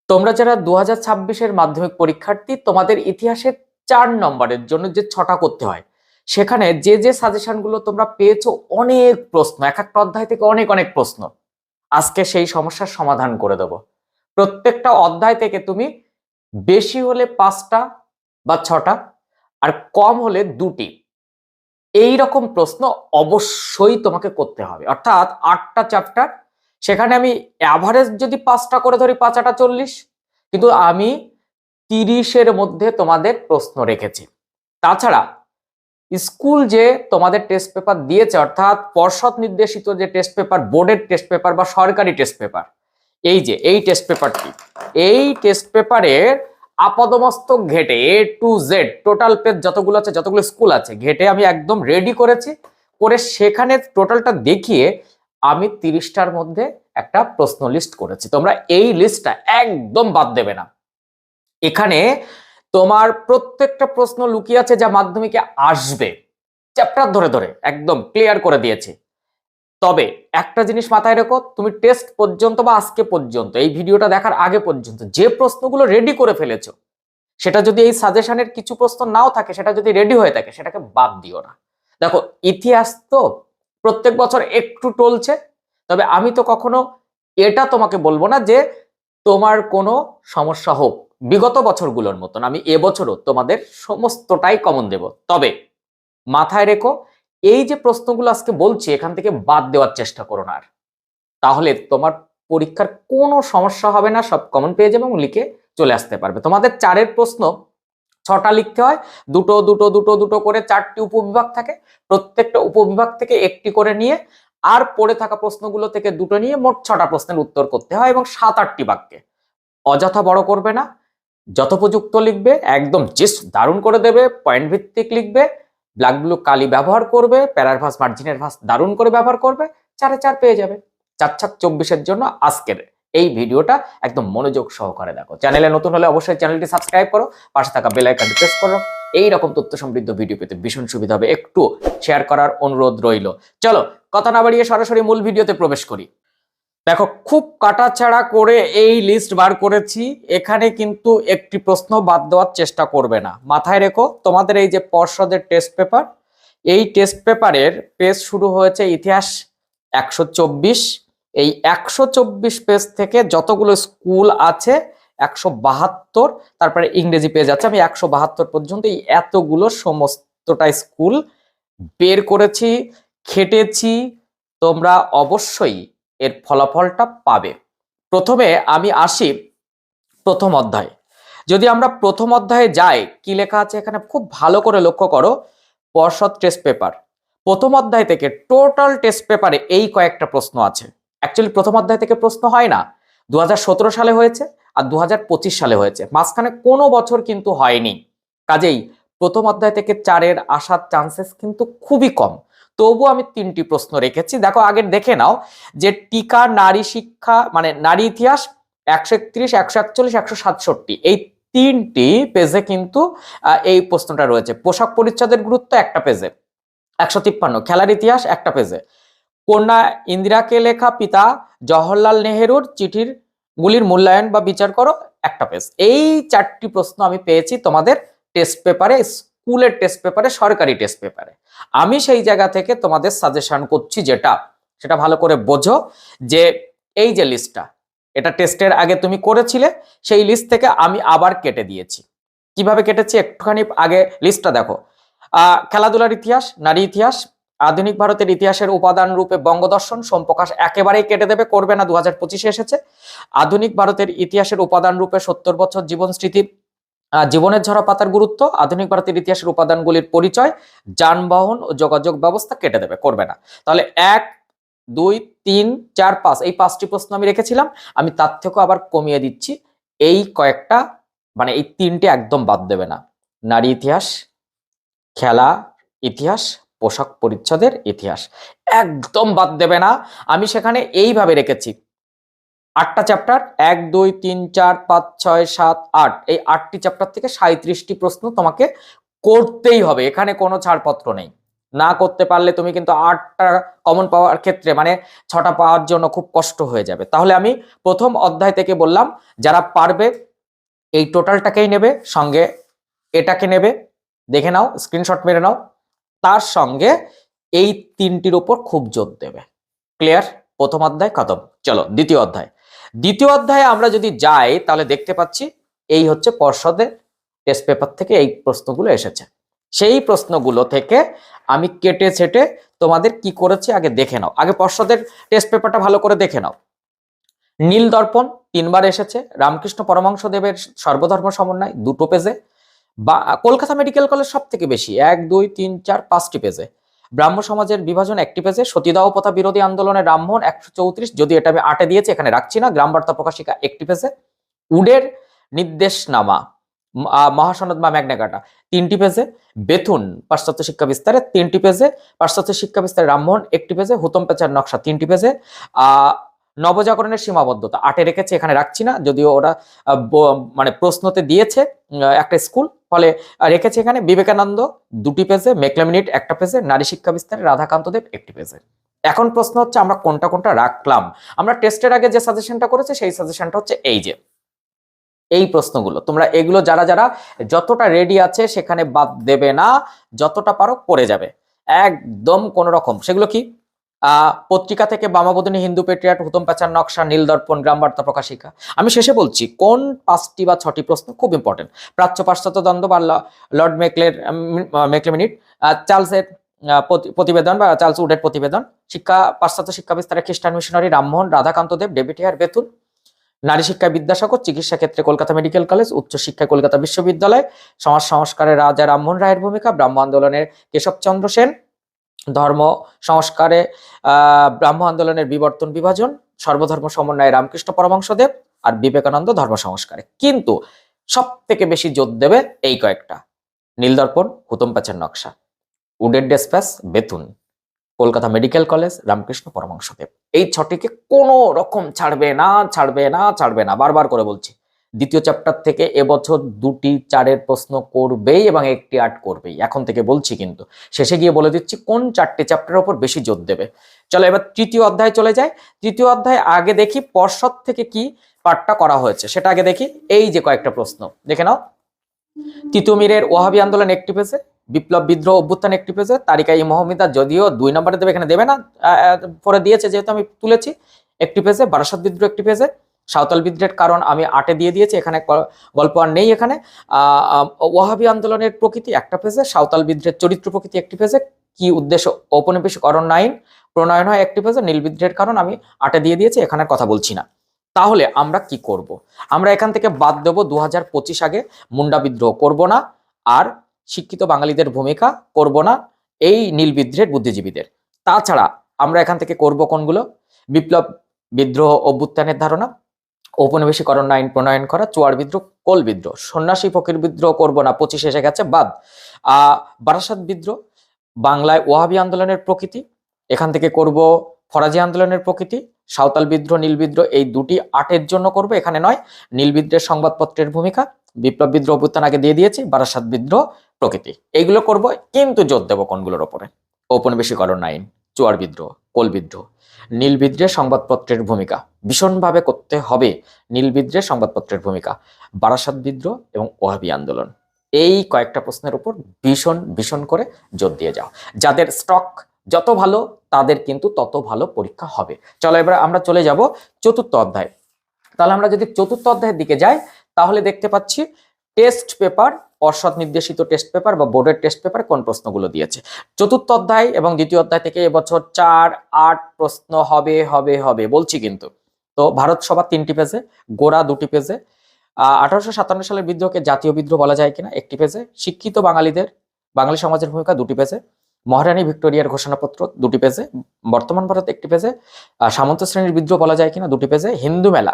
তোমরা যারা 2026-এর মাধ্যমিক পরীক্ষার্থী, তোমাদের ইতিহাসের 4 নম্বরের জন্য যে 6টা করতে হয়, সেখানে যে যে সাজেশনগুলো তোমরা পেয়েছো, অনেক প্রশ্ন, এক একটা অধ্যায় থেকে অনেক অনেক প্রশ্ন। আজকে সেই সমস্যার সমাধান করে দেব। প্রত্যেকটা অধ্যায় থেকে তুমি বেশি হলে 5টা বা 6টা, আর কম হলে 2টি এই রকম প্রশ্ন অবশ্যই তোমাকে করতে হবে। অর্থাৎ 8টা চ্যাপ্টার, সেখানে আমি অ্যাভারেজ যদি 5টা করে ধরি, 5 8 40, কিন্তু আমি 30-এর মধ্যে তোমাদের প্রশ্ন রেখেছি। তাছাড়া স্কুল যে তোমাদের টেস্ট পেপার দিয়েছে, অর্থাৎ পর্ষদ নির্দেশিত যে টেস্ট পেপার, বোর্ডের টেস্ট পেপার বা সরকারি টেস্ট পেপার, এই যে এই টেস্ট পেপারটি, এই টেস্ট পেপারের আপাদমস্তক ঘেটে A to Z total page যতগুলো আছে, যতগুলো স্কুল আছে, ঘেটে আমি একদম রেডি করেছি। করে সেখানে টোটালটা দেখিয়ে আমি 30টার মধ্যে একটা প্রশ্ন লিস্ট করেছি। তোমরা এই লিস্টটা একদম বাদ দেবে না। এখানে তোমার প্রত্যেকটা প্রশ্ন লুকিয়ে আছে যা মাধ্যমিকে আসবে, চ্যাপ্টার ধরে ধরে একদম ক্লিয়ার করে দিয়েছে। তবে একটা জিনিস মাথায় রেখো, তুমি টেস্ট পর্যন্ত বা আজকে পর্যন্ত, এই ভিডিওটা দেখার আগে পর্যন্ত যে প্রশ্নগুলো রেডি করে ফেলেছো, সেটা যদি এই সাজেশনের কিছু প্রশ্ন নাও থাকে, সেটা যদি রেডি হয়ে থাকে, সেটাকে বাদ দিও না। দেখো, ইতিহাস তো প্রত্যেক বছর একটু টলছে, তবে আমি তো কখনো এটা তোমাকে বলবো না যে তোমার কোনো সমস্যা হোক। বিগত বছরগুলোর মতন আমি এবছরও তোমাদের সমস্তটাই কমন দেব। তবে মাথায় রেখো, এই যে প্রশ্নগুলো আজকে বলছি, এখান থেকে বাদ দেওয়ার চেষ্টা করো না। আর তাহলে তোমার পরীক্ষার কোনো সমস্যা হবে না, সব কমন পেয়ে যাবে এবং লিখে চলে আসতে পারবে। তোমাদের 4-এর প্রশ্ন 6টা লিখতে হয়, দুটো দুটো দুটো দুটো করে 4টি উপবিভাগ থাকে। প্রত্যেকটা উপবিভাগ থেকে একটি করে নিয়ে, আর পড়ে থাকা প্রশ্নগুলো থেকে দুটো নিয়ে মোট 6টা প্রশ্নের উত্তর করতে হয়, এবং 7-8টি বাক্যে। অযথা বড় করবে না, যথোপযুক্ত লিখবে, একদম জাস্ট দারুণ করে দেবে, পয়েন্ট ভিত্তিক লিখবে, ব্ল্যাক ব্লু কালি ব্যবহার করবে, প্যারার ভাস মার্জিনের ভাস দারুণ করে ব্যবহার করবে, 4-এ 4 পেয়ে যাবে। 4-7-24-এর জন্য আজকের এই ভিডিওটা একদম মনোযোগ সহকারে দেখো। চ্যানেলে নতুন হলে অবশ্যই চ্যানেলটি সাবস্ক্রাইব করো, পাশে থাকা বেল আইকনটি প্রেস করো। এই রকম তথ্য সমৃদ্ধ ভিডিও পেতে ভীষণ সুবিধা হবে, একটু শেয়ার করার অনুরোধ রইল। চলো, কথা না বাড়িয়ে সরাসরি মূল ভিডিওতে প্রবেশ করি। দেখো, খুব কাটাছাড়া করে এই লিস্ট বার করেছি, এখানে কিন্তু একটি প্রশ্ন বাদ দেওয়ার চেষ্টা করবে না। মাথায় রেখো, তোমাদের এই যে পর্ষদের টেস্ট পেপার, এই টেস্ট পেপারের পেজ শুরু হয়েছে ইতিহাস 124। এই 124 পেজ থেকে যতগুলো স্কুল আছে 172, তারপরে ইংরেজি পেজ আছে, আমি 172 পর্যন্ত এই এতগুলো সমস্তটা স্কুল বের করেছি, খেটেছি। তোমরা অবশ্যই এর ফলাফলটা পাবে। প্রথমে আমি আসি প্রথম অধ্যায়। যদি আমরা প্রথম অধ্যায়ে যাই, কি লেখা আছে এখানে খুব ভালো করে লক্ষ্য করো। পর্ষদ টেস্ট পেপার প্রথম অধ্যায় থেকে টোটাল টেস্ট পেপারে এই কয়েকটা প্রশ্ন আছে। অ্যাকচুয়ালি প্রথম অধ্যায় থেকে প্রশ্ন হয় না, 2017 সালে হয়েছে আর 2025 সালে হয়েছে, মাঝখানে কোনো বছর কিন্তু হয়নি। কাজেই প্রথম অধ্যায় থেকে 4-এর আসার চান্সেস কিন্তু খুবই কম। তবু আমি 3টি প্রশ্ন রেখেছি। দেখো, আগের দেখে নাও যে টিকা, নারী শিক্ষা মানে নারী ইতিহাস 131, 141, 167, এই 3টি পেজে কিন্তু এই প্রশ্নটা রয়েছে। পোশাক পরিচ্ছদের গুরুত্ব একটা পেজে, 153। খেলার ইতিহাস একটা পেজে। কন্যা ইন্দিরাকে লেখা পিতা জওহরলাল নেহেরুর চিঠির গুলির মূল্যায়ন বা বিচার করো, একটা পেজ। এই 4টি প্রশ্ন আমি পেয়েছি তোমাদের টেস্ট পেপারে, স্কুলের টেস্ট পেপারে, সরকারি টেস্ট পেপারে। আমি সেই জায়গা থেকে তোমাদের সাজেশন করছি, যেটা সেটা ভালো করে বোঝো। যে এই যে লিস্টটা, এটা টেস্টের আগে তুমি করেছিলে, সেই লিস্ট থেকে আমি আবার কেটে দিয়েছি। কিভাবে কেটেছি একটুখানি আগে লিস্টটা দেখো। খেলাধুলার ইতিহাস, নারী ইতিহাস, আধুনিক ভারতের ইতিহাসের উপাদান রূপে বঙ্গদর্শন, সোমপ্রকাশ একেবারেই কেটে দেবে, করবে না, 2025-এ এসেছে। আধুনিক ভারতের ইতিহাসের উপাদান রূপে 70 বছর জীবন স্মৃতি, জীবনের ঝরা পাতার গুরুত্ব, আধুনিক ভারতের ইতিহাসের উপাদানগুলির পরিচয়, যানবাহন ও যোগাযোগ ব্যবস্থা, কেটে দেবে, করবে না। তাহলে 1 2 3 4 5 এই 5টি প্রশ্ন আমি রেখেছিলাম, আমি তার থেকেও আবার কমিয়ে দিচ্ছি। এই কয়েকটা মানে এই 3টে একদম বাদ দেবে না। নারী ইতিহাস, খেলা ইতিহাস, পোশাক পরিচ্ছদের ইতিহাস একদম বাদ দেবে না। আমি সেখানে এইভাবে রেখেছি 8টা চ্যাপ্টার, 1 2 3 4 5 6 7 8, এই 8টি চ্যাপ্টার থেকে 37টি প্রশ্ন তোমাকে করতেই হবে, এখানে কোনো ছাড়পত্র নেই। না করতে পারলে তুমি কিন্তু 8টা কমন পাওয়ার ক্ষেত্রে মানে 6টা পাওয়ার জন্য খুব কষ্ট হয়ে যাবে। তাহলে আমি প্রথম অধ্যায় থেকে বললাম, যারা পারবে এই টোটালটাকেই নেবে, সঙ্গে এটাকে নেবে, দেখে নাও, স্ক্রিনশট মেরে নাও, তার সঙ্গে এই 3টির উপর খুব জোর দেবে। ক্লিয়ার? প্রথম অধ্যায় খতম। চলো দ্বিতীয় অধ্যায়। দ্বিতীয় অধ্যায়ে আমরা যদি যাই তাহলে দেখতে পাচ্ছি এই হচ্ছে পর্ষদের টেস্ট পেপার থেকে এই প্রশ্নগুলো এসেছে। সেই প্রশ্নগুলো থেকে আমি কেটে ছেটে তোমাদের কি করেছি আগে দেখে নাও। আগে পর্ষদের টেস্ট পেপারটা ভালো করে দেখে নাও। নীল দর্পণ 3বার এসেছে, রামকৃষ্ণ পরমহংস দেবের সর্বধর্ম সমন্বয় 2টো পেজে, বা কলকাতা মেডিকেল কলেজ সব থেকে বেশি 1 2 3 4 5টি পেজে, ব্রাহ্ম সমাজের বিভাজন 1টি পেজে, সতীদাহ প্রথা বিরোধী আন্দোলনের রামমোহন 134, যদি এটা আমি 8-এ দিয়েছি এখানে রাখছি না, গ্রাম বার্তা প্রকাশিকা 1টি পেজে, উডের নির্দেশনামা মহাসনদ বা ম্যাগনা কার্টা 3টি পেজে, বেথুন পাশ্চাত্য শিক্ষা বিস্তারে 3টি পেজে, পাশ্চাত্য শিক্ষা বিস্তারে রামমোহন 1টি পেজে, হুতম পেচার নকশা 3টি পেজে, নবজাগরণের সীমাবদ্ধতা 8-এ রেখেছে, এখানে রাখছি না, যদিও ওরা মানে প্রশ্নতে দিয়েছে একটা স্কুল, ফলে রেখেছে এখানে। বিবেকানন্দ 2টি পেজে, মেকলেমিনিট 1টা পেজে, নারী শিক্ষা বিস্তারে রাধাকান্ত দেব 1টি পেজে। এখন প্রশ্ন হচ্ছে আমরা কোনটা কোনটা রাখলাম। আমরা টেস্টের আগে যে সাজেশনটা করেছে সেই সাজেশনটা হচ্ছে এই যে এই প্রশ্নগুলো, তোমরা এগুলো যারা যারা যতটা রেডি আছে সেখানে বাদ দেবে না, যতটা পারো করে যাবে একদম কোন রকম। সেগুলো কি? পত্রিকা থেকে বামাবোধিনী, হিন্দু পেট্রিয়াট, হুতম প্যাচার নকশা, নীল দর্পণ, গ্রাম বার্তা প্রকাশিকা। আমি শেষে বলছি কোন 5টি বা 6টি প্রশ্ন খুব ইম্পর্টেন্ট। প্রাচ্য পাশ্চাত্য দ্বন্দ্ব বা লর্ড মেকলেমিনিট, চার্লসের প্রতিবেদন বা চার্লস উডের প্রতিবেদন, শিক্ষা পাশ্চাত্য শিক্ষা বিস্তারে খ্রিস্টান মিশনারি রামমোহন, রাধাকান্ত দেব, ডেভিড হেয়ার, বেথুন, নারী শিক্ষায় বিদ্যাসাগর, চিকিৎসা ক্ষেত্রে কলকাতা মেডিকেল কলেজ, উচ্চ শিক্ষায় কলকাতা বিশ্ববিদ্যালয়, সমাজ সংস্কারে রাজা রামমোহন রায়ের ভূমিকা, ব্রাহ্ম আন্দোলনের কেশবচন্দ্র সেন, ধর্ম সংস্কারে ব্রাহ্ম আন্দোলনের বিবর্তন বিভাজন, সর্বধর্ম সমন্বয়ে রামকৃষ্ণ পরমহংসদেব, আর বিবেকানন্দ ধর্ম সংস্কারে। কিন্তু সব থেকে বেশি জোর দেবে এই কয়েকটা: নীলদর্পণ, হুতম প্যাচার নকশা, উডের despatch, Bethune, Kolkata Medical College, Ramakrishna Paramahamsadev. এই 6টিকে কোনো রকম ছাড়বে না, ছাড়বে না, ছাড়বে না, বারবার করে বলছি। দ্বিতীয় চ্যাপ্টার থেকে এবছর 2টি 4-এর প্রশ্ন করবেই এবং 1টি 8 করবেই, এখন থেকে বলছি। কিন্তু শেষে গিয়ে বলে দিচ্ছি কোন 4টে চ্যাপ্টারের উপর বেশি জোর দেবে। চলো এবার তৃতীয় অধ্যায় চলে যায়। তৃতীয় অধ্যায় আগে দেখি পর্ষদ থেকে কি পাঠটা করা হয়েছে সেটা আগে দেখি। এই যে কয়েকটা প্রশ্ন দেখে নাও। তিতুমিরের ওয়াহাবি আন্দোলন 1টি পেজে, বিপ্লব বিদ্রোহ অভ্যুত্থান 1টি পেজে, তারিকাই মহমিদা যদিও 2 নম্বরে দেবে, এখানে দেবে না, পরে দিয়েছে যেহেতু আমি তুলেছি, 1টি পেজে, বারাসাত বিদ্রোহ 1টি পেজে, সাঁওতাল বিদ্রোহের কারণ আমি 8-এ দিয়ে দিয়েছি, এখানে গল্প আর নেই এখানে। ওয়াহাবি আন্দোলনের প্রকৃতি 1টা পেজে, সাঁওতাল বিদ্রোহের চরিত্র প্রকৃতি 1টি পেজে, কি উদ্দেশ্য ঔপনিবেশিকরণ আইন প্রণয়ন হয় 1টি পেজে, নীল বিদ্রোহের কারণ আমি 8-এ দিয়ে দিয়েছি, এখানে কথা বলছি না। তাহলে আমরা কি করব? আমরা এখান থেকে বাদ দেব 2025 আগে, মুন্ডা বিদ্রোহ করব না, আর শিক্ষিত বাঙালিদের ভূমিকা করব না এই নীল বিদ্রোহের বুদ্ধিজীবীদের। তাছাড়া আমরা এখান থেকে করব কোনগুলো? বিপ্লব বিদ্রোহ অভ্যুত্থানের ধারণা, ঔপনিবেশিকরণ আইন প্রণয়ন করা, চুয়ার বিদ্রোহ, কোল বিদ্রোহ, সন্ন্যাসী ফকির বিদ্রোহ করব না, 25 এসে গেছে, বাদ। বারাসাত বিদ্রোহ, বাংলায় ওয়াহাবি আন্দোলনের প্রকৃতি, এখান থেকে করব ফরাজি আন্দোলনের প্রকৃতি, সাঁওতাল বিদ্রোহ, নীল বিদ্রোহ, এই 2টি 8-এর জন্য করব, এখানে নয়। নীল বিদ্রোহের সংবাদপত্রের ভূমিকা, বিপ্লব বিদ্রোহ অভ্যুত্থান আগে দিয়ে দিয়েছি, বারাসাত বিদ্রোহ, প্রকৃতি, এইগুলো করব। কিন্তু জোর দেব কোনগুলোর ওপরে? ঔপনিবেশিকরণ আইন, চুয়ার বিদ্রোহ, কোল বিদ্রোহ, নীল বিদ্রোহের সংবাদপত্রের ভূমিকা ভীষণভাবে করতে হবে, নীল বিদ্রোহের সংবাদপত্রের ভূমিকা, বারাসাত বিদ্রোহ এবং ওয়াহাবি আন্দোলন। এই কয়েকটা প্রশ্নের উপর ভীষণ ভীষণ করে জোর দিয়ে যাও। যাদের স্টক যত ভালো তাদের কিন্তু তত ভালো পরীক্ষা হবে। চলো এবার আমরা চলে যাব 4র্থ অধ্যায়। তাহলে আমরা যদি 4র্থ অধ্যায়ের দিকে যাই তাহলে দেখতে পাচ্ছি টেস্ট পেপার, পর্ষদ নির্দেশিত টেস্ট পেপার বা বোর্ডের টেস্ট পেপার কোন প্রশ্নগুলো দিয়েছে। 4র্থ অধ্যায় এবং 2য় অধ্যায় থেকে এবছর 4, 8 প্রশ্ন হবে হবে হবে বলছি কিন্তু। তো ভারত সভা 3টি পেজে, গোরা 2টি পেজে, 1857 সালের বিদ্রোহকে জাতীয় বিদ্রোহ বলা যায় কিনা 1টি পেজে, শিক্ষিত বাঙালি সমাজের ভূমিকা 2টি পেজে, মহারানী ভিক্টোরিয়ার ঘোষণাপত্র 2টি পেজে, বর্তমান ভারত 1টি পেজে, সামন্ত শ্রেণীর বিদ্রোহ বলা যায় কিনা 2টি পেজে, হিন্দু মেলা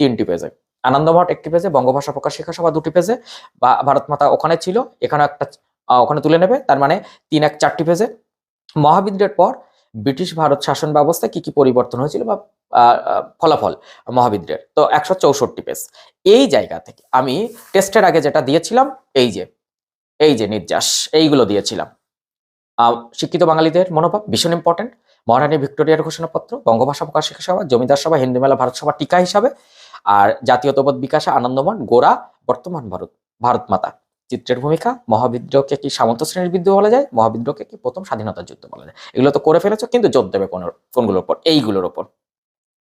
3টি পেজে, আনন্দমঠ 1টি পেজে, বঙ্গভাষা প্রকাশিকা সভা 2টি পেজে, বা ভারত মাতা ওখানে ছিল এখানে একটা ওখানে তুলে নেবে, তার মানে 3, 1, 4টি পেজে, মহাবিদ্রোহের পর ব্রিটিশ ভারত শাসন ব্যবস্থায় কি কি পরিবর্তন হয়েছিল বা ফলাফল মহাবিদ্রোহের, তো 164 পেজ। এই জায়গা থেকে আমি টেস্টের আগে যেটা দিয়েছিলাম এই যে নির্যাস, এইগুলো দিয়েছিলাম। শিক্ষিত বাঙালিদের মনোভাব ভীষণ ইম্পর্টেন্ট, মহারানী ভিক্টোরিয়ার ঘোষণাপত্র, বঙ্গভাষা প্রকাশিকা সভা, জমিদার সভা, হিন্দু মেলা, ভারত সভা টিকা হিসাবে, আর জাতীয়তাবোধ বিকাশে আনন্দমন, গোড়া, বর্তমান ভারত, ভারত মাতা, চিত্রের ভূমিকা, মহাবিদ্রোহকে কি সামন্ত শ্রেণীর বিদ্রোহ বলা যায়, মহাবিদ্রোহকে কি প্রথম স্বাধীনতা যুদ্ধ বলা যায়। এগুলো তো করে ফেলেছো, কিন্তু জোর দেবে কোনগুলোর উপর? এইগুলোর উপর।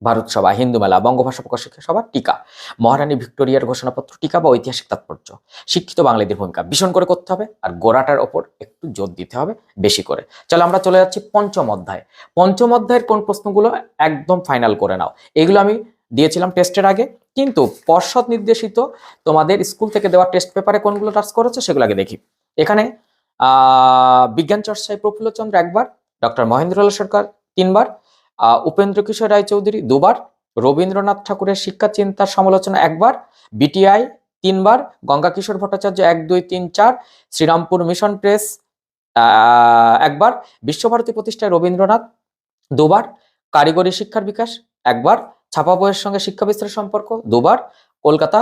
ভারত সভা, হিন্দু মেলা, বঙ্গভাষা প্রকাশিকা সভা টিকা, মহারানী ভিক্টোরিয়ার ঘোষণাপত্র টিকা বা ঐতিহাসিক তাৎপর্য, শিক্ষিত বাঙালিদের ভূমিকা ভীষণ করে করতে হবে, আর গোড়াটার ওপর একটু জোর দিতে হবে বেশি করে। চলো আমরা চলে যাচ্ছি পঞ্চম অধ্যায়। পঞ্চম অধ্যায়ের কোন প্রশ্নগুলো একদম ফাইনাল করে নাও। এগুলো আমি দিয়েছিলাম টেস্টের আগে, কিন্তু পর্ষদ নির্দেশিত তোমাদের স্কুল থেকে দেওয়া টেস্ট পেপারে কোনগুলো টাচ করেছে সেগুলো আগে দেখি। এখানে বিজ্ঞান চর্চায় প্রফুল্লচন্দ্র একবার, ডক্টর মহেন্দ্রলাল সরকার 3 বার, উপেন্দ্র কিশোর রায়চৌধুরী 2 বার, রবীন্দ্রনাথ ঠাকুরের শিক্ষা চিন্তার সমালোচনা 1 বার, বিটিআই 3 বার, গঙ্গা কিশোর ভট্টাচার্য 1, 2, 3, 4, শ্রীরামপুর মিশন প্রেস 1 বার, বিশ্বভারতী প্রতিষ্ঠায় রবীন্দ্রনাথ 2 বার, কারিগরি শিক্ষার বিকাশ 1 বার, ছাপা বইয়ের সঙ্গে শিক্ষা বিস্তারের সম্পর্ক 2 বার, কলকাতা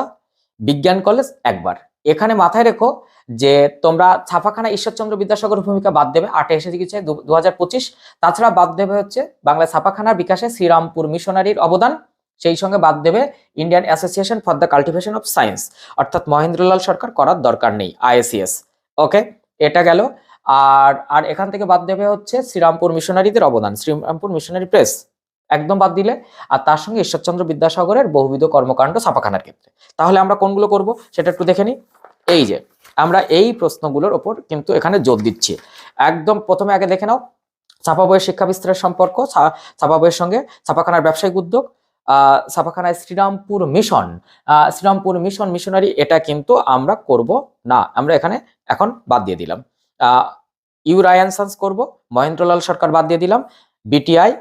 বিজ্ঞান কলেজ 1 বার। এখানে মাথায় রেখো যে তোমরা ছাপাখানা ঈশ্বরচন্দ্র বিদ্যাসাগর ভূমিকা বাদ দেবে, 8 এসে গেছে 2025। তাছাড়া বাদ দেবে হচ্ছে বাংলা ছাপাখানার বিকাশে শ্রীরামপুর মিশনারির অবদান, সেই সঙ্গে বাদ দেবে Indian association for the cultivation of science, অর্থাৎ মহেন্দ্রলাল সরকার করার দরকার নেই, আইএসিএস। ওকে, এটা গেল। আর এখান থেকে বাদ দেবে হচ্ছে শ্রীরামপুর মিশনারিদের অবদান, শ্রীরামপুর মিশনারি প্রেস একদম বাদ দিলে, আর তার সঙ্গে ঈশ্বরচন্দ্র বিদ্যাসাগরের বহুবিধ কর্মকাণ্ড ছাপাখানার ক্ষেত্রে। তাহলে আমরা কোনগুলো করব সেটা একটু দেখে নিই। এই যে আমরা এই প্রশ্নগুলোর ওপর কিন্তু এখানে জোর দিচ্ছি। একদম প্রথমে আগে দেখে নাও ছাপা বইয়ের শিক্ষা বিস্তারের সম্পর্ক, ছাপা বইয়ের সঙ্গে ছাপাখানার ব্যবসায়িক উদ্যোগ, ছাপাখানায় Srirampur mission, Srirampur mission missionary, এটা কিন্তু আমরা করব না, আমরা এখানে এখন বাদ দিয়ে দিলাম। ইউ রায়ান সান্স করব, মহেন্দ্রলাল সরকার বাদ দিয়ে দিলাম, বিটিআই,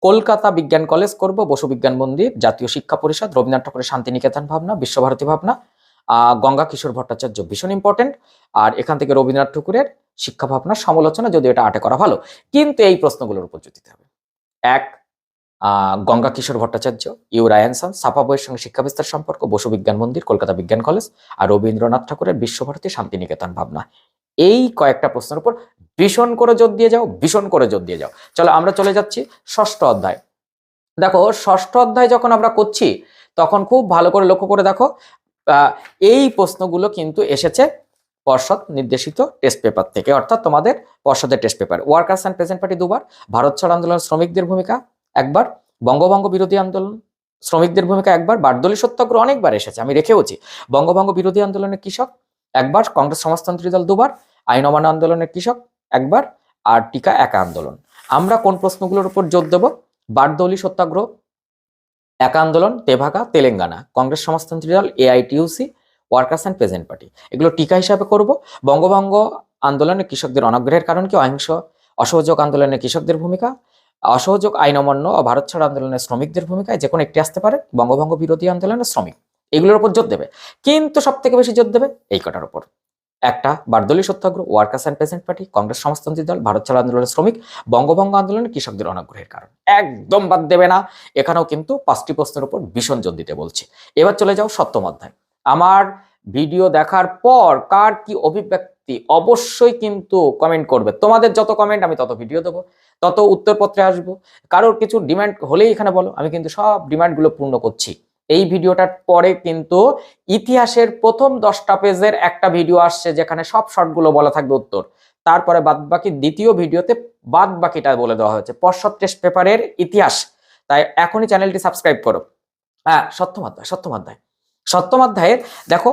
কলকাতা বিজ্ঞান কলেজ করব, বসু বিজ্ঞান মন্দির, জাতীয় শিক্ষা পরিষদ, রবীন্দ্রনাথ ঠাকুরের শান্তিনিকেতন ভাবনা, বিশ্বভারতী ভাবনা, গঙ্গা কিশোর ভট্টাচার্য ভীষণ ইম্পর্টেন্ট, আর এখান থেকে রবীন্দ্রনাথ ঠাকুরের শিক্ষা ভাবনার সমালোচনা, যদি এটা 8 করা ভালো, কিন্তু এই প্রশ্নগুলোর উপর দিতে হবে। 1, গঙ্গা কিশোর ভট্টাচার্য, ইউ রায়ান সান্স, ছাপা বইয়ের সঙ্গে শিক্ষা বিস্তার সম্পর্ক, বসু বিজ্ঞান মন্দির, কলকাতা বিজ্ঞান কলেজ, আর রবীন্দ্রনাথ ঠাকুরের বিশ্বভারতী শান্তিনিকেতন ভাবনা। এই কয়েকটা প্রশ্নের উপর ভীষণ করে জোর দিয়ে যাও, ভীষণ করে জোর দিয়ে যাও। চলো আমরা চলে যাচ্ছি ষষ্ঠ অধ্যায়। দেখো ষষ্ঠ অধ্যায় যখন আমরা করছি তখন খুব ভালো করে লক্ষ্য করে দেখো, এই প্রশ্নগুলো কিন্তু এসেছে পর্ষদ নির্দেশিত টেস্ট পেপার থেকে, অর্থাৎ তোমাদের পর্ষদের test paper. Workers and peasant party 2 বার, ভারত ছাড় আন্দোলন শ্রমিকদের ভূমিকা 1 বার, বঙ্গভঙ্গ বিরোধী আন্দোলন শ্রমিকদের ভূমিকা 1 বার, বারদলী সত্যাগ্রহ অনেকবার এসেছে, আমি রেখেওছি। বঙ্গভঙ্গ বিরোধী আন্দোলনের কৃষক 1 বার, কংগ্রেস সমাজতন্ত্রী দল 2 বার, আইন অমান্য আন্দোলনের কৃষক 1 বার, আর টিকা একা আন্দোলন। আমরা কোন প্রশ্নগুলোর উপর জোর দেব? বারদলী সত্যাগ্রহ, একা আন্দোলন, তেভাগা তেলেঙ্গানা, কংগ্রেস সমাজতন্ত্রী দল, AITUC, workers and peasant party, এগুলো টিকা হিসাবে করব। বঙ্গভঙ্গ আন্দোলনে কৃষকদের অনাগ্রহের কারণ কি, অহিংস অসহযোগ আন্দোলনে কৃষকদের ভূমিকা, অসহযোগ আইন অমান্য ও ভারত ছাড় আন্দোলনে শ্রমিকদের ভূমিকায় যে কোনো একটি আসতে পারে, বঙ্গভঙ্গ বিরোধী আন্দোলনে শ্রমিক, এগুলোর উপর জোর দেবে। কিন্তু সব থেকে বেশি জোর দেবে এই কটার উপর। একটা, বারদলী সত্যাগ্রহ, workers and peasant party, Congress সমাজতন্ত্রী দল, ভারত ছাড় আন্দোলনের শ্রমিক, বঙ্গভঙ্গ আন্দোলনে কৃষকদের অনাগ্রহের কারণ, একদম বাদ দেবে না। এখানেও কিন্তু 5টি প্রশ্নের উপর ভীষণ জোর দিতে বলছি। এবার চলে যাও সপ্তম অধ্যায়। আমার ভিডিও দেখার পর কার কি অভিব্যক্তি অবশ্যই কিন্তু কমেন্ট করবে। তোমাদের যত কমেন্ট আমি তত ভিডিও দেবো, তত উত্তরপত্রে আসবো। কারোর কিছু ডিমান্ড হলেই এখানে বলো, আমি কিন্তু সব ডিমান্ডগুলো পূর্ণ করছি। এই ভিডিওটার পরে কিন্তু ইতিহাসের প্রথম 10টা পেজের একটা ভিডিও আসছে, যেখানে সব শর্টগুলো বলা থাকবে উত্তর। তারপরে বাদবাকি দ্বিতীয় ভিডিওতে বাদবাকিটা বলে দেওয়া হয়েছে পর্ষদ টেস্ট পেপারের ইতিহাস। তাই এখনই চ্যানেলটি সাবস্ক্রাইব করো। হ্যাঁ, সপ্তম অধ্যায়ের দেখো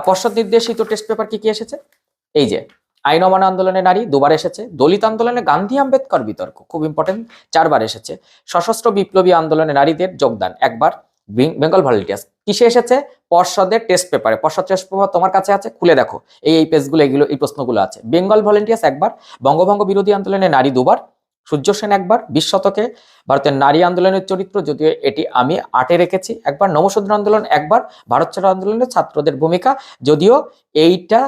পর্ষদ নির্দেশিত টেস্ট পেপার কি কি এসেছে। এই যে আইন অমান্য আন্দোলনে নারী 2 বার এসেছে, দলিত আন্দোলনে গান্ধী আম্বেদকর বিতর্ক খুব ইম্পর্টেন্ট 4 বার এসেছে, সশস্ত্র বিপ্লবী আন্দোলনে নারীদের যোগদান 1 বার, বেঙ্গল ভলেন্টিয়ার্স কিসে এসেছে, পর্ষদের টেস্ট পেপারে। পর্ষদ টেস্ট পেপার তোমার কাছে আছে, খুলে দেখো এই পেজগুলো, এগুলো এই প্রশ্নগুলো আছে। বেঙ্গল ভলেন্টিয়ার্স 1 বার, বঙ্গভঙ্গ বিরোধী আন্দোলনে নারী 2 বার, সূর্য সেন 1 বার, 20 শতকে ভারতের নারী আন্দোলনের চরিত্র, যদিও এটি আমি 8-এ রেখেছি, 1 বার, নমশূদ্র আন্দোলন 1 বার, ভারত ছাড়ো আন্দোলনে ছাত্রদের ভূমিকা, যদিও এইটা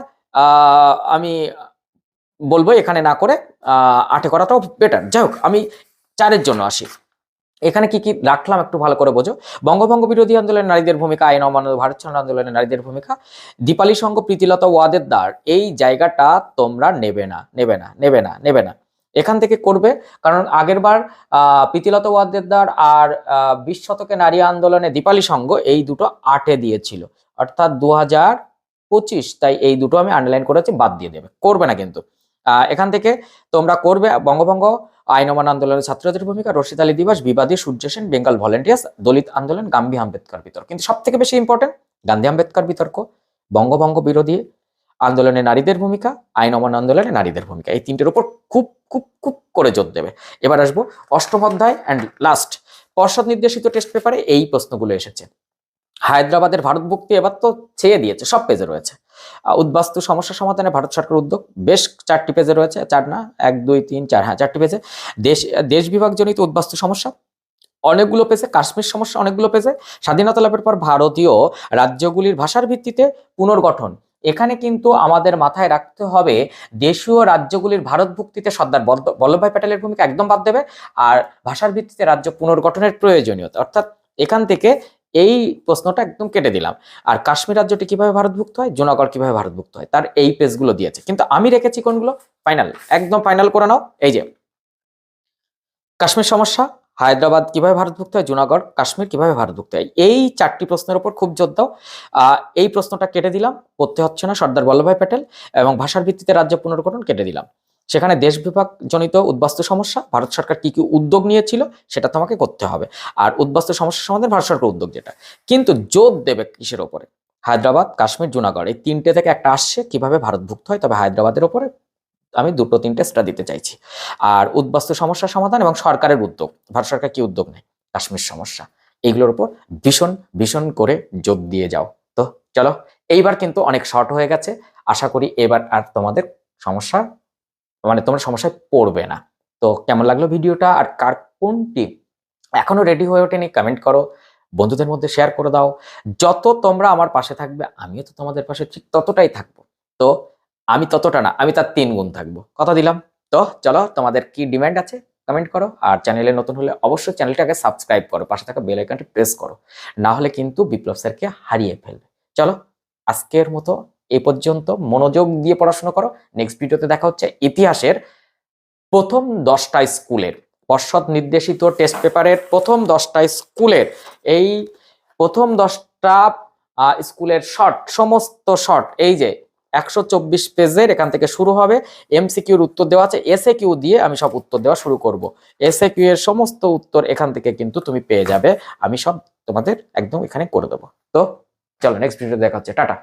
আমি বলবো এখানে না করে 8-এ করাটাও বেটার। যাই হোক, আমি 4-এর জন্য আসি। এখানে কি কি রাখলাম একটু ভালো করে বোঝো। বঙ্গভঙ্গ বিরোধী আন্দোলনে নারীদের ভূমিকা, আইন অমান্য, ভারত ছাড়ো আন্দোলনে নারীদের ভূমিকা, দীপালি সংঘ, প্রীতিলতা ওয়াদেদার, এই জায়গাটা তোমরা নেবে না, নেবে না, নেবে না, নেবে না। এখান থেকে করবে, কারণ আগের বার প্রীতিলতা ওয়াদেদার আর 20 শতকে নারী আন্দোলনে দীপালি সংঘ এই দুটো 8-এ দিয়েছিল, অর্থাৎ 2025, তাই এই দুটো আমি আন্ডারলাইন করেছি, বাদ দিয়ে দেবে, করবে না কিন্তু। এখান থেকে তোমরা করবে বঙ্গভঙ্গ, আইন অমান্য আন্দোলনে ছাত্রদের ভূমিকা, রশিদ আলী দিবস, বিবাদী, সূর্য সেন, বেঙ্গল ভলেন্টিয়ার্স, দলিত আন্দোলন, গান্ধী আম্বেদকর বিতর্ক। কিন্তু সব থেকে বেশি ইম্পর্টেন্ট গান্ধী আম্বেদকর বিতর্ক, বঙ্গভঙ্গ বিরোধী আন্দোলনে নারীদের ভূমিকা, আইন অমান্য আন্দোলনে নারীদের ভূমিকা, এই তিনটের উপর খুব খুব খুব করে জোর দেবে। এবার আসবো অষ্টম অধ্যায় অ্যান্ড লাস্ট, পর্ষদ নির্দেশিত টেস্ট পেপারে এই প্রশ্নগুলো এসেছে। হায়দ্রাবাদের ভারতভুক্তি এবার তো ছেয়ে দিয়েছে, সব পেজে রয়েছে। উদ্বাস্তু সমস্যা সমাধানে ভারত সরকার উদ্যোগ, বেশ 4টি পেজে রয়েছে, 4 না 1 2 3 4, হ্যাঁ 4টি পেজে। দেশ বিভাগজনিত উদ্বাস্তু সমস্যা অনেকগুলো পেজে, কাশ্মীর সমস্যা অনেকগুলো পেজে, স্বাধীনতা লাভের পর ভারতীয় রাজ্যগুলির ভাষার ভিত্তিতে পুনর্গঠন। এখানে কিন্তু আমাদের মাথায় রাখতে হবে দেশীয় রাজ্যগুলির ভারতভুক্তিতে সর্দার বল্লভভাই প্যাটেলের ভূমিকা একদম বাদ দেবে, আর ভাষার ভিত্তিতে রাজ্য পুনর্গঠনের প্রয়োজনীয়তা, অর্থাৎ এখান থেকে এই প্রশ্নটা একদম কেটে দিলাম। আর কাশ্মীর রাজ্যটি কিভাবে ভারতভুক্ত হয়, জুনাগড় কিভাবে ভারতভুক্ত হয়, তার এই পেজগুলো দিয়েছে, কিন্তু আমি রেখেছি কোনগুলো, ফাইনাল, একদম ফাইনাল করে নাও। এই যে কাশ্মীর সমস্যা, হায়দ্রাবাদ কিভাবে ভারতভুক্ত হয়, জুনাগড়, কাশ্মীর কিভাবে ভারতভুক্ত হয়, এই 4টি প্রশ্নের উপর খুব জোর দাও। এই প্রশ্নটা কেটে দিলাম, পড়তে হচ্ছে না, সর্দার বল্লভভাই প্যাটেল, এবং ভাষার ভিত্তিতে রাজ্য পুনর্গঠন কেটে দিলাম। সেখানে দেশ বিভাগ জনিত উদ্বাস্তু সমস্যা, ভারত সরকার কি কি উদ্যোগ নিয়েছিল সেটা তোমাকে করতে হবে, আর উদ্বাস্তু সমস্যা সমাধানে ভারত সরকার উদ্যোগ যেটা, কিন্তু জোর দেবে কিসের ওপরে, হায়দ্রাবাদ, কাশ্মীর, জুনাগড়, এই 3টে থেকে একটা আসছে কিভাবে ভারতভুক্ত হয়, তবে হায়দ্রাবাদের ওপরে আমি 2-3টে স্টার দিতে চাইছি। আর উদ্বাস্তু সমস্যার সমাধান এবং সরকারের উদ্যোগ, ভারত সরকার কি উদ্যোগ নেয়, কাশ্মীর সমস্যা, এগুলোর উপর ভীষণ ভীষণ করে জোর দিয়ে যাও। তো চলো, এইবার কিন্তু অনেক শর্ট হয়ে গেছে, আশা করি এবার আর তোমাদের সমস্যা, মানে তোমরা সমস্যায় পড়বে না। তো কেমন লাগলো ভিডিওটা, আর কার কোনটি এখনো রেডি হয়ে ওঠেনি কমেন্ট করো, বন্ধুদের মধ্যে শেয়ার করে দাও। যত তোমরা আমার পাশে থাকবে আমিও তো তোমাদের পাশে ঠিক ততটাই থাকবো। তো আমি ততটা না, আমি তার 3 গুণ থাকবো, কথা দিলাম। তো চলো, তোমাদের কি ডিমান্ড আছে কমেন্ট করো, আর চ্যানেলে নতুন হলে অবশ্যই চ্যানেলটাকে সাবস্ক্রাইব করো, পাশে থাকা বেল আইকনটি প্রেস করো, না হলে কিন্তু বিপ্লব স্যারকে হারিয়ে ফেলবে। চলো, আজকের মতো এই পর্যন্ত, মনোযোগ দিয়ে পড়াশোনা করো। নেক্সট ভিডিওতে দেখা হচ্ছে ইতিহাসের প্রথম 10টা স্কুলের, পর্ষদ নির্দেশিত টেস্ট পেপারের প্রথম 10টা স্কুলের, এই প্রথম 10টা স্কুলের শর্ট, সমস্ত শর্ট, এই যে 124 পেজের, এখান থেকে শুরু হবে। এমসিকিউর উত্তর দেওয়া আছে, এসএ কিউ দিয়ে আমি সব উত্তর দেওয়া শুরু করব। এসএ কিউ এর সমস্ত উত্তর এখান থেকে কিন্তু তুমি পেয়ে যাবে, আমি সব তোমাদের একদম এখানে করে দেবো। তো চলো, নেক্সট ভিডিও দেখা হচ্ছে, টাটা।